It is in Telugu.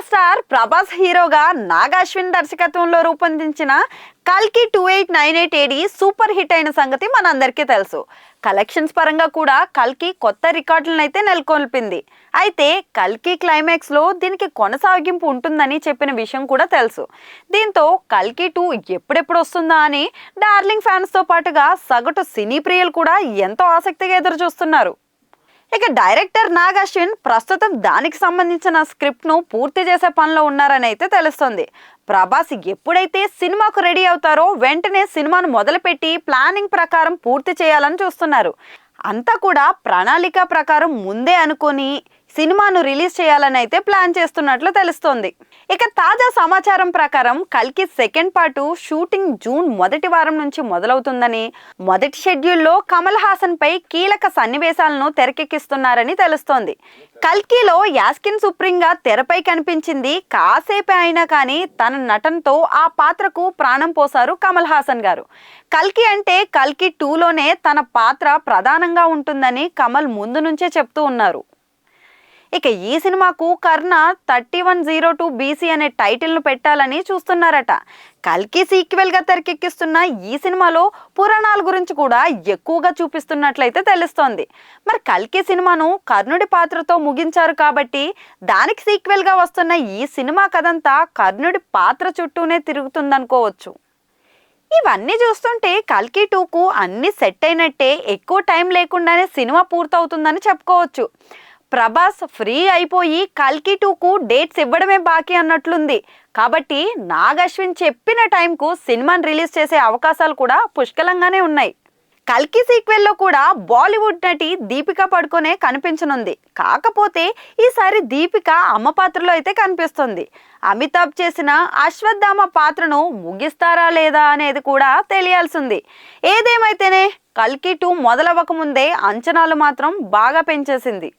సూపర్ స్టార్ ప్రభాస్ హీరోగా నాగ్ అశ్విన్ దర్శకత్వంలో రూపొందించిన కల్కి 2898 ఏడి సూపర్ హిట్ అయిన సంగతి మనందరికీ తెలుసు. కలెక్షన్స్ పరంగా కూడా కల్కి కొత్త రికార్డులను అయితే నెలకొల్పింది. అయితే కల్కి క్లైమాక్స్ లో దీనికి కొనసాగింపు ఉంటుందని చెప్పిన విషయం కూడా తెలుసు. దీంతో కల్కి 2 ఎప్పుడెప్పుడు వస్తుందా అని డార్లింగ్ ఫ్యాన్స్ తో పాటుగా సగటు సినీ ప్రియులు కూడా ఎంతో ఆసక్తిగా ఎదురు చూస్తున్నారు. ఇక డైరెక్టర్ నాగ్ అశ్విన్ ప్రస్తుతం దానికి సంబంధించిన స్క్రిప్ట్ ను పూర్తి చేసే పనిలో ఉన్నారని అయితే తెలుస్తుంది. ప్రభాస్ ఎప్పుడైతే సినిమాకు రెడీ అవుతారో వెంటనే సినిమాను మొదలుపెట్టి ప్లానింగ్ ప్రకారం పూర్తి చేయాలని చూస్తున్నారు. అంతా కూడా ప్రణాళిక ప్రకారం ముందే అనుకొని సినిమాను రిలీజ్ చేయాలని అయితే ప్లాన్ చేస్తున్నట్లు తెలుస్తోంది. ఇక తాజా సమాచారం ప్రకారం కల్కి సెకండ్ పార్ట్ షూటింగ్ జూన్ మొదటి వారం నుంచి మొదలవుతుందని, మొదటి షెడ్యూల్లో కమల్ హాసన్ పై కీలక సన్నివేశాలను తెరకెక్కిస్తున్నారని తెలుస్తోంది. కల్కిలో యాస్కిన్ సుప్రీంగా తెరపై కనిపించింది కాసేపే అయినా కానీ తన నటనతో ఆ పాత్రకు ప్రాణం పోసారు కమల్ హాసన్ గారు. కల్కి అంటే కల్కి 2లోనే తన పాత్ర ప్రధానంగా ఉంటుందని కమల్ ముందు నుంచే చెప్తూ ఉన్నారు. ఇక ఈ సినిమాకు కర్ణ 3102 BC అనే టైటిల్ను పెట్టాలని చూస్తున్నారట. కల్కి సీక్వెల్ గా తెరకెక్కిస్తున్న ఈ సినిమాలో పురాణాల గురించి కూడా ఎక్కువగా చూపిస్తున్నట్లయితే తెలుస్తోంది. మరి కల్కి సినిమాను కర్ణుడి పాత్రతో ముగించారు కాబట్టి దానికి సీక్వెల్ గా వస్తున్న ఈ సినిమా కథంతా కర్ణుడి పాత్ర చుట్టూనే తిరుగుతుందనుకోవచ్చు. ఇవన్నీ చూస్తుంటే కల్కి 2కు అన్ని సెట్ అయినట్టే, ఎక్కువ టైం లేకుండానే సినిమా పూర్తవుతుందని చెప్పుకోవచ్చు. ప్రభాస్ ఫ్రీ అయిపోయి కల్కి 2కు డేట్స్ ఇవ్వడమే బాకీ అన్నట్లుంది. కాబట్టి నాగ్ అశ్విన్ చెప్పిన టైంకు సినిమాని రిలీజ్ చేసే అవకాశాలు కూడా పుష్కలంగానే ఉన్నాయి. కల్కి సీక్వెల్లో కూడా బాలీవుడ్ నటి దీపికా పడుకొనే కనిపించనుంది. కాకపోతే ఈసారి దీపిక అమ్మ పాత్రలో అయితే కనిపిస్తుంది. అమితాబ్ చేసిన అశ్వత్థామ పాత్రను ముగిస్తారా లేదా అనేది కూడా తెలియాల్సింది. ఏదేమైతేనే కల్కి 2 మొదలవ్వక ముందే అంచనాలు మాత్రం బాగా పెంచేసింది.